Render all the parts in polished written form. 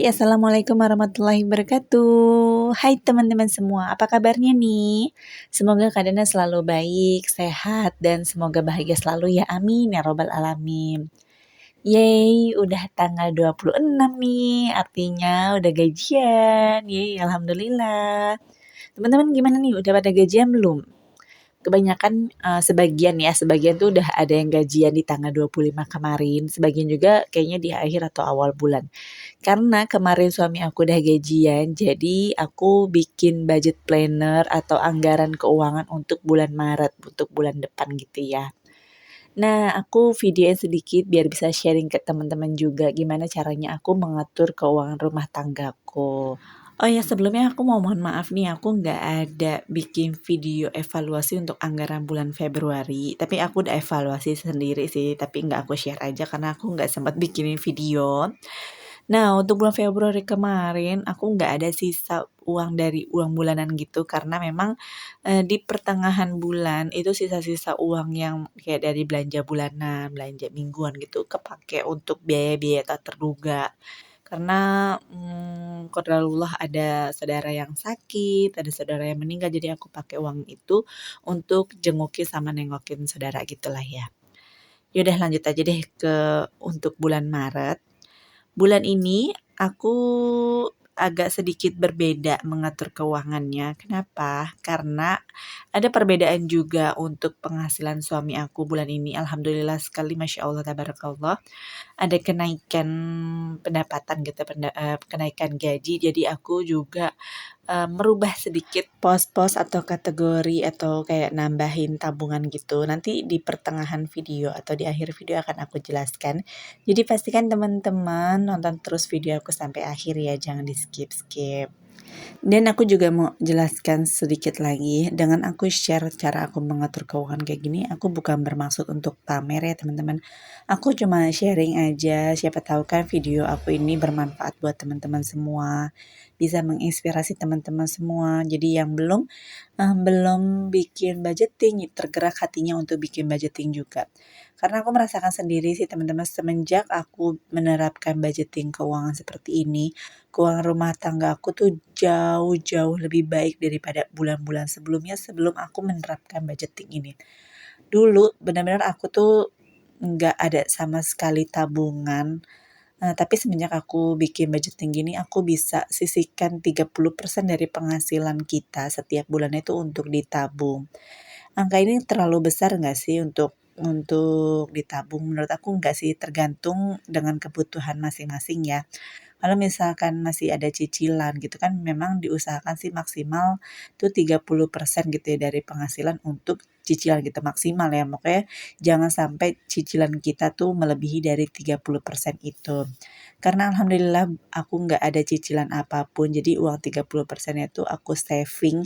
Assalamualaikum warahmatullahi wabarakatuh. Hai teman-teman semua, apa kabarnya nih? Semoga keadaannya selalu baik, sehat, dan semoga bahagia selalu ya, amin ya robbal alamin. Yeay, udah tanggal 26 nih, artinya udah gajian. Yeay, alhamdulillah. Teman-teman gimana nih, udah pada gajian belum? Kebanyakan sebagian tuh udah ada yang gajian di tanggal 25 kemarin, sebagian juga kayaknya di akhir atau awal bulan. Karena kemarin suami aku udah gajian, jadi aku bikin budget planner atau anggaran keuangan untuk bulan Maret, untuk bulan depan gitu ya. Nah, aku videoin sedikit biar bisa sharing ke teman-teman juga gimana caranya aku mengatur keuangan rumah tanggaku. Oh ya, sebelumnya aku mau mohon maaf nih, aku nggak ada bikin video evaluasi untuk anggaran bulan Februari, tapi aku udah evaluasi sendiri sih, tapi nggak aku share aja karena aku nggak sempat bikinin video. Nah, untuk bulan Februari kemarin aku nggak ada sisa uang dari uang bulanan gitu karena memang, di pertengahan bulan itu sisa-sisa uang yang kayak dari belanja bulanan, belanja mingguan gitu kepake untuk biaya-biaya tak terduga. Karena, qadarullah ada saudara yang sakit, ada saudara yang meninggal, jadi aku pakai uang itu untuk jengukin sama nengokin saudara gitulah ya. Ya udah lanjut aja deh ke untuk bulan Maret. Bulan ini aku agak sedikit berbeda mengatur keuangannya. Kenapa? Karena ada perbedaan juga untuk penghasilan suami aku bulan ini. Alhamdulillah sekali, masya Allah, tabarakallah. Ada kenaikan pendapatan gitu, kenaikan gaji. Jadi aku juga merubah sedikit pos-pos atau kategori atau kayak nambahin tabungan gitu. Nanti di pertengahan video atau di akhir video akan aku jelaskan. Jadi pastikan teman-teman nonton terus video aku sampai akhir ya, jangan di skip-skip. Dan aku juga mau jelaskan sedikit lagi, dengan aku share cara aku mengatur keuangan kayak gini, aku bukan bermaksud untuk pamer ya teman-teman. Aku cuma sharing aja, siapa tahu kan video aku ini bermanfaat buat teman-teman semua, bisa menginspirasi teman-teman semua. Jadi yang belum bikin budgeting, tergerak hatinya untuk bikin budgeting juga. Karena aku merasakan sendiri sih teman-teman, semenjak aku menerapkan budgeting keuangan seperti ini, keuangan rumah tangga aku tuh jauh-jauh lebih baik daripada bulan-bulan sebelumnya sebelum aku menerapkan budgeting ini. Dulu benar-benar aku tuh nggak ada sama sekali tabungan. Tapi semenjak aku bikin budgeting gini, aku bisa sisihkan 30% dari penghasilan kita setiap bulan itu untuk ditabung. Angka ini terlalu besar nggak sih untuk ditabung? Menurut aku nggak sih, tergantung dengan kebutuhan masing-masing ya. Kalau misalkan masih ada cicilan gitu kan memang diusahakan sih maksimal tuh 30% gitu ya dari penghasilan untuk cicilan gitu maksimal ya. Makanya jangan sampai cicilan kita tuh melebihi dari 30% itu. Karena alhamdulillah aku nggak ada cicilan apapun. Jadi uang 30% itu aku saving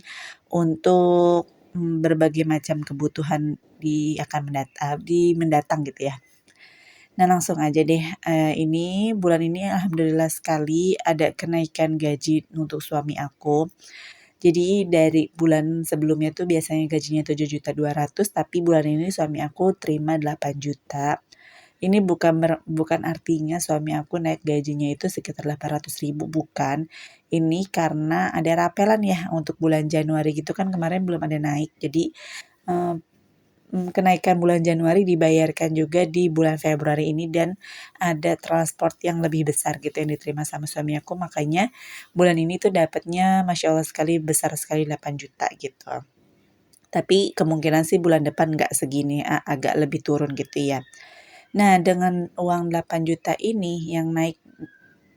untuk berbagai macam kebutuhan di mendatang gitu ya. Nah, langsung aja deh, ini bulan ini alhamdulillah sekali ada kenaikan gaji untuk suami aku. Jadi dari bulan sebelumnya tuh biasanya gajinya 7.200.000, tapi bulan ini suami aku terima 8 juta. Ini bukan artinya suami aku naik gajinya itu sekitar 800.000, bukan. Ini karena ada rapelan ya untuk bulan Januari gitu kan kemarin belum ada naik. Jadi, eee kenaikan bulan Januari dibayarkan juga di bulan Februari ini dan ada transport yang lebih besar gitu yang diterima sama suami aku, makanya bulan ini tuh dapatnya masya Allah sekali, besar sekali 8 juta gitu. Tapi kemungkinan sih bulan depan nggak segini, agak lebih turun gitu ya. Nah, dengan uang 8 juta ini yang naik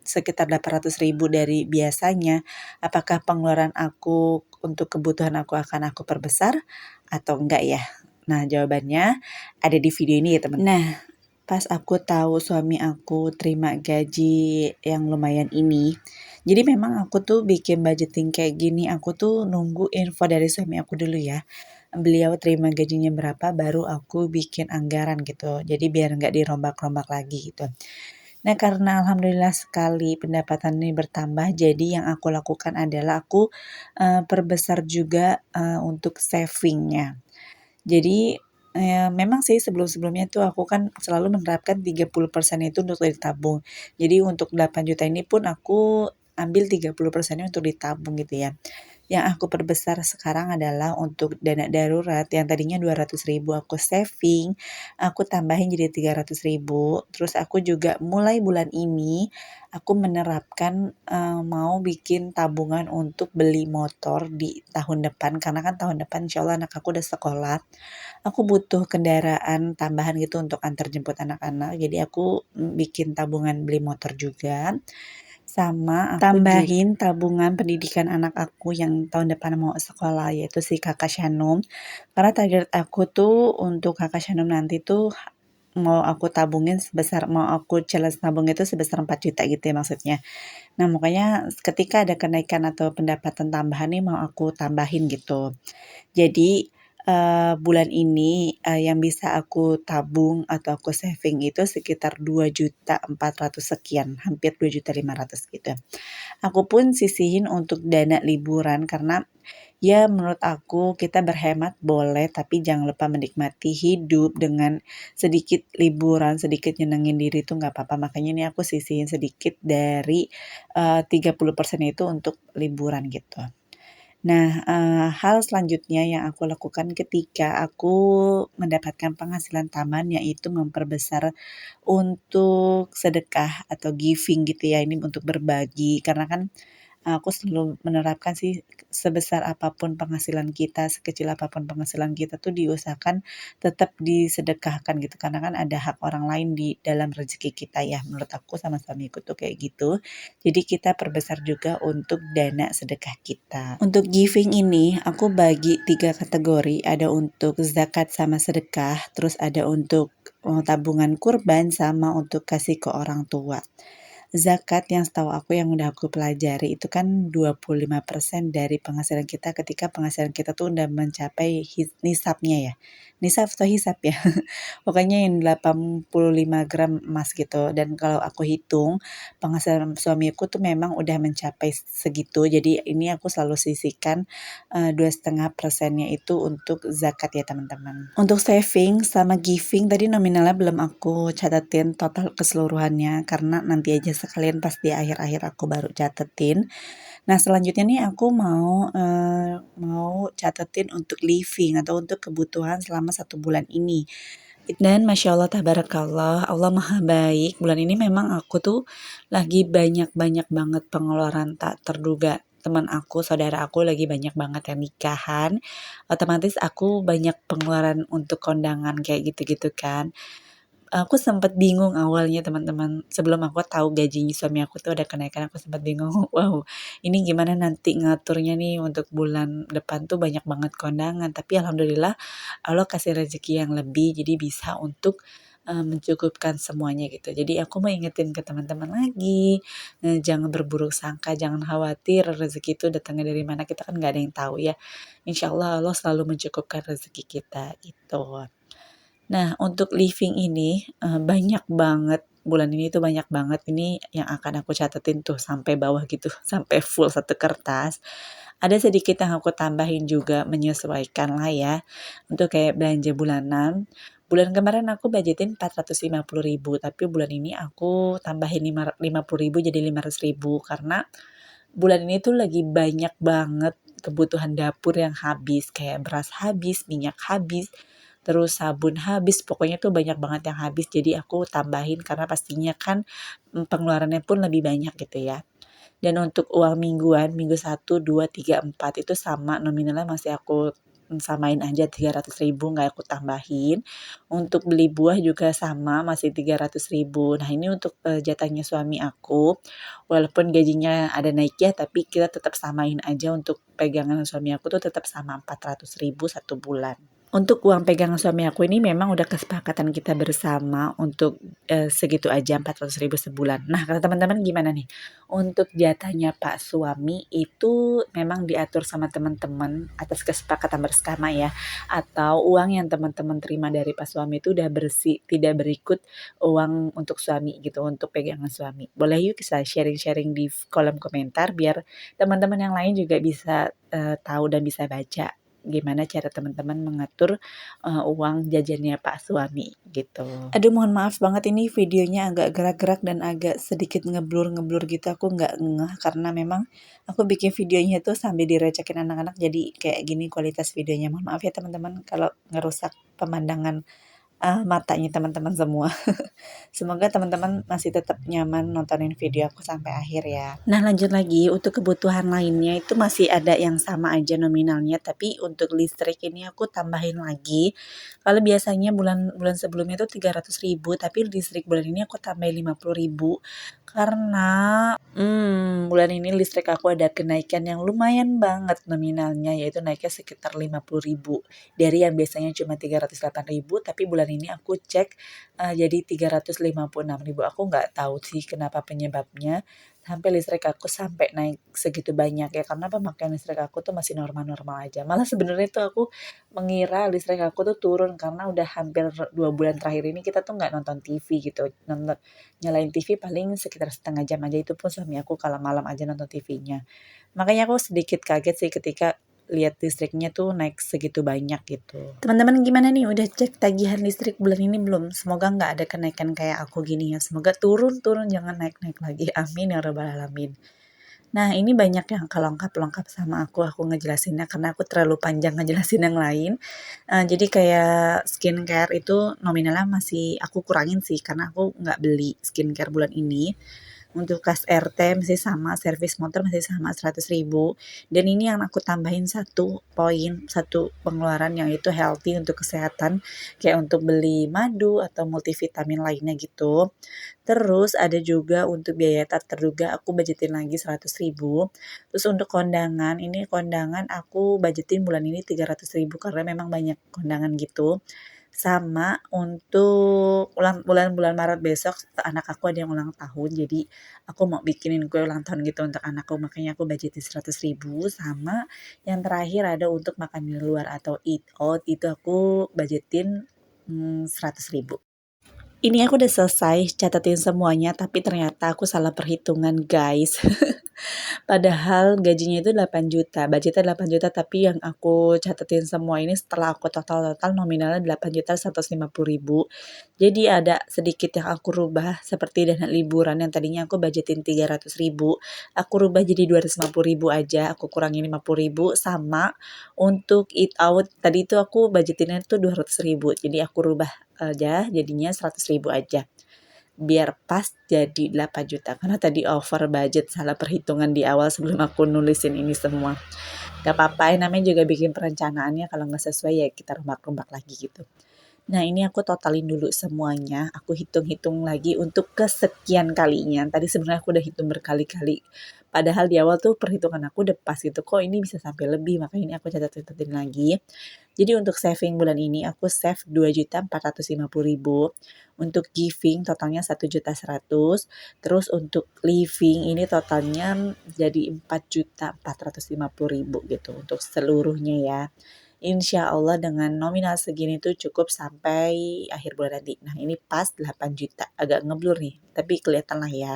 sekitar 800.000 dari biasanya, apakah pengeluaran aku untuk kebutuhan aku akan aku perbesar atau enggak ya? Nah, jawabannya ada di video ini ya teman. Nah, pas aku tahu suami aku terima gaji yang lumayan ini, jadi memang aku tuh bikin budgeting kayak gini, aku tuh nunggu info dari suami aku dulu ya. Beliau terima gajinya berapa baru aku bikin anggaran gitu. Jadi biar nggak dirombak-rombak lagi gitu. Nah, karena alhamdulillah sekali pendapatan ini bertambah, jadi yang aku lakukan adalah aku perbesar juga untuk savingnya. Jadi Memang sih sebelum-sebelumnya tuh aku kan selalu menerapkan 30% itu untuk ditabung. Jadi untuk 8 juta ini pun aku ambil 30%-nya untuk ditabung gitu ya. Yang aku perbesar sekarang adalah untuk dana darurat yang tadinya 200.000 aku saving, aku tambahin jadi 300.000. Terus aku juga mulai bulan ini aku menerapkan, mau bikin tabungan untuk beli motor di tahun depan, karena kan tahun depan insyaallah anak aku udah sekolah. Aku butuh kendaraan tambahan gitu untuk antar jemput anak-anak, jadi aku, bikin tabungan beli motor juga. Sama aku tambahin tabungan pendidikan anak aku yang tahun depan mau sekolah, yaitu si Kakak Shanum. Karena target aku tuh untuk Kakak Shanum nanti tuh mau aku challenge nabung itu sebesar 4 juta gitu ya maksudnya. Nah, makanya ketika ada kenaikan atau pendapatan tambahan nih mau aku tambahin gitu. Jadi, bulan ini, yang bisa aku tabung atau aku saving itu sekitar 2.400.000 sekian, hampir 2.500.000 gitu. Aku pun sisihin untuk dana liburan karena, ya menurut aku kita berhemat boleh, tapi jangan lupa menikmati hidup dengan sedikit liburan, sedikit nyenengin diri itu nggak apa-apa. Makanya ini aku sisihin sedikit dari, 30% itu untuk liburan gitu. Nah, hal selanjutnya yang aku lakukan ketika aku mendapatkan penghasilan tambahan yaitu memperbesar untuk sedekah atau giving gitu ya, ini untuk berbagi karena kan aku selalu menerapkan sih sebesar apapun penghasilan kita, sekecil apapun penghasilan kita tuh diusahakan tetap disedekahkan gitu, karena kan ada hak orang lain di dalam rezeki kita ya, menurut aku sama suamiku tuh kayak gitu. Jadi kita perbesar juga untuk dana sedekah kita. Untuk giving ini aku bagi 3 kategori, ada untuk zakat sama sedekah, terus ada untuk, tabungan kurban sama untuk kasih ke orang tua. Zakat yang setahu aku yang udah aku pelajari itu kan 25% dari penghasilan kita ketika penghasilan kita tuh udah mencapai nisabnya ya. Nisab atau hisab ya? Pokoknya yang 85 gram emas gitu dan kalau aku hitung penghasilan suamiku tuh memang udah mencapai segitu. Jadi ini aku selalu sisihkan 2,5%-nya itu untuk zakat ya teman-teman. Untuk saving sama giving tadi nominalnya belum aku catetin total keseluruhannya karena nanti aja sekalian pas di akhir-akhir aku baru catetin. Nah selanjutnya nih aku mau catetin untuk living atau untuk kebutuhan selama 1 bulan ini. Dan Masya Allah tabarakallah, Allah maha baik. Bulan ini memang aku tuh lagi banyak-banyak banget pengeluaran tak terduga. Teman aku, saudara aku lagi banyak banget yang nikahan. Otomatis aku banyak pengeluaran untuk kondangan kayak gitu-gitu kan. Aku sempat bingung awalnya teman-teman, sebelum aku tahu gajinya suami aku tuh ada kenaikan, aku sempat bingung, wow ini gimana nanti ngaturnya nih untuk bulan depan tuh banyak banget kondangan, tapi alhamdulillah Allah kasih rezeki yang lebih, jadi bisa untuk mencukupkan semuanya gitu. Jadi aku mau ingetin ke teman-teman lagi, jangan berburuk sangka, jangan khawatir rezeki itu datangnya dari mana, kita kan nggak ada yang tahu ya. Insya Allah Allah selalu mencukupkan rezeki kita itu. Nah, untuk living ini, banyak banget, bulan ini tuh banyak banget, ini yang akan aku catetin tuh sampai bawah gitu, sampai full satu kertas. Ada sedikit yang aku tambahin juga, menyesuaikan lah ya, untuk kayak belanja bulanan. Bulan kemarin aku budgetin 450.000, tapi bulan ini aku tambahin 50.000 jadi 500.000, karena bulan ini tuh lagi banyak banget kebutuhan dapur yang habis, kayak beras habis, minyak habis, terus sabun habis, pokoknya tuh banyak banget yang habis. Jadi aku tambahin karena pastinya kan pengeluarannya pun lebih banyak gitu ya. Dan untuk uang mingguan, minggu 1, 2, 3, 4 itu sama nominalnya masih aku samain aja 300.000 nggak aku tambahin. Untuk beli buah juga sama masih 300.000. Nah ini untuk jatahnya suami aku, walaupun gajinya ada naik ya, tapi kita tetap samain aja untuk pegangan suami aku tuh tetap sama 400.000 1 bulan. Untuk uang pegangan suami aku ini memang udah kesepakatan kita bersama untuk, segitu aja 400.000 sebulan. Nah kata teman-teman gimana nih? Untuk jatahnya Pak suami itu memang diatur sama teman-teman atas kesepakatan bersama ya, atau uang yang teman-teman terima dari Pak suami itu udah bersih, tidak berikut uang untuk suami gitu, untuk pegangan suami. Boleh yuk kita sharing-sharing di kolom komentar biar teman-teman yang lain juga bisa, tahu dan bisa baca. gimana cara teman-teman mengatur uang jajannya Pak suami gitu. Aduh mohon maaf banget ini videonya agak gerak-gerak dan agak sedikit ngeblur-ngeblur gitu, aku nggak ngeh karena memang aku bikin videonya itu sambil direcekin anak-anak jadi kayak gini kualitas videonya. Mohon maaf ya teman-teman kalau ngerusak pemandangan matanya teman-teman semua. Semoga teman-teman masih tetap nyaman nontonin video aku sampai akhir ya. Nah lanjut lagi, untuk kebutuhan lainnya itu masih ada yang sama aja nominalnya, tapi untuk listrik ini aku tambahin lagi. Kalau biasanya bulan-bulan sebelumnya itu 300.000, tapi listrik bulan ini aku tambahin 50.000 karena bulan ini listrik aku ada kenaikan yang lumayan banget nominalnya, yaitu naiknya sekitar 50.000 dari yang biasanya cuma 308.000, tapi bulan ini aku cek jadi 356.000. Aku nggak tahu sih kenapa penyebabnya sampai listrik aku sampai naik segitu banyak ya, karena pemakaian listrik aku tuh masih normal-normal aja. Malah sebenarnya tuh aku mengira listrik aku tuh turun karena udah hampir 2 bulan terakhir ini kita tuh nggak nonton TV gitu. Nyalain TV paling sekitar setengah jam aja, itu pun suami aku kalau malam aja nonton TV-nya. Makanya aku sedikit kaget sih ketika lihat listriknya tuh naik segitu banyak gitu. Teman-teman gimana nih, udah cek tagihan listrik bulan ini belum? Semoga nggak ada kenaikan kayak aku gini ya. Semoga turun, jangan naik-naik lagi. Amin ya rabbal alamin. Nah ini banyak yang kelengkap-lengkap sama aku ngejelasinnya karena aku terlalu panjang ngejelasin yang lain. Jadi kayak skincare itu nominalnya masih aku kurangin sih karena aku nggak beli skincare bulan ini. Untuk kas RT masih sama, servis motor masih sama 100.000. Dan ini yang aku tambahin satu poin, satu pengeluaran yang itu healthy untuk kesehatan, kayak untuk beli madu atau multivitamin lainnya gitu. Terus ada juga untuk biaya tak terduga aku budgetin lagi 100.000. Terus untuk kondangan, ini kondangan aku budgetin bulan ini 300.000 karena memang banyak kondangan gitu. Sama untuk bulan Maret besok anak aku ada yang ulang tahun, jadi aku mau bikinin kue ulang tahun gitu untuk anakku, makanya aku budgetin 100.000. Sama yang terakhir ada untuk makan di luar atau eat out, itu aku budgetin 100.000. Ini aku udah selesai catetin semuanya, tapi ternyata aku salah perhitungan guys. Padahal gajinya itu 8 juta, budgetnya 8 juta, tapi yang aku catetin semua ini setelah aku total-total nominalnya 8.150.000. Jadi ada sedikit yang aku rubah, seperti dana liburan yang tadinya aku budgetin 300.000, aku rubah jadi 250.000 aja, aku kurangin 50.000. Sama untuk eat out, tadi itu aku budgetinnya tuh 200.000, jadi aku rubah aja jadinya 100.000 aja. Biar pas jadi 8 juta karena tadi over budget, salah perhitungan di awal sebelum aku nulisin ini semua. Gak apa-apa, namanya juga bikin perencanaannya, kalau nggak sesuai ya kita rombak-rombak lagi gitu. Nah ini aku totalin dulu semuanya, aku hitung-hitung lagi untuk kesekian kalinya. Tadi sebenarnya aku udah hitung berkali-kali. Padahal di awal tuh perhitungan aku udah pas gitu, kok ini bisa sampai lebih, makanya ini aku catat-catatin lagi. Jadi untuk saving bulan ini aku save 2.450.000. Untuk giving totalnya 1.100.000. Terus untuk living ini totalnya jadi 4.450.000 gitu untuk seluruhnya ya. Insya Allah dengan nominal segini tuh cukup sampai akhir bulan nanti. Nah ini pas 8 juta. Agak ngeblur nih, tapi kelihatan lah ya.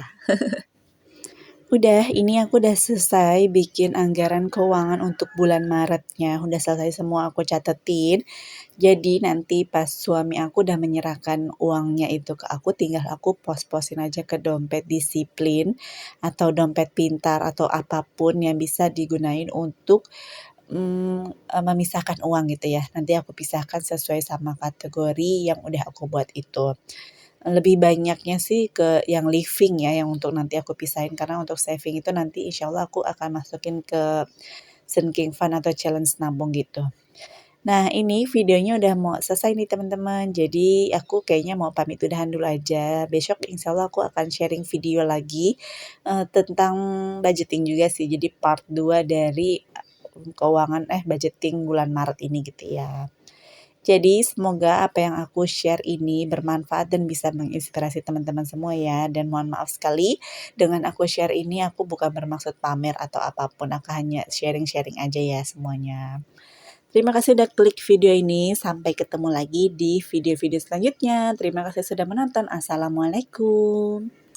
Udah, ini aku udah selesai bikin anggaran keuangan untuk bulan Maretnya. Udah selesai semua aku catetin. Jadi nanti pas suami aku udah menyerahkan uangnya itu ke aku, tinggal aku pos-posin aja ke dompet disiplin atau dompet pintar atau apapun yang bisa digunain untuk memisahkan uang gitu ya. Nanti aku pisahkan sesuai sama kategori yang udah aku buat itu. Lebih banyaknya sih ke yang living ya, yang untuk nanti aku pisahin, karena untuk saving itu nanti insya Allah aku akan masukin ke sinking fund atau challenge nabung gitu. Nah ini videonya udah mau selesai nih teman-teman, jadi aku kayaknya mau pamit udahan dulu aja. Besok insya Allah aku akan sharing video lagi tentang budgeting juga sih, jadi part 2 dari keuangan budgeting bulan Maret ini gitu ya. Jadi semoga apa yang aku share ini bermanfaat dan bisa menginspirasi teman-teman semua ya. Dan mohon maaf sekali dengan aku share ini aku bukan bermaksud pamer atau apapun. Aku hanya sharing-sharing aja ya semuanya. Terima kasih udah klik video ini. Sampai ketemu lagi di video-video selanjutnya. Terima kasih sudah menonton. Assalamualaikum.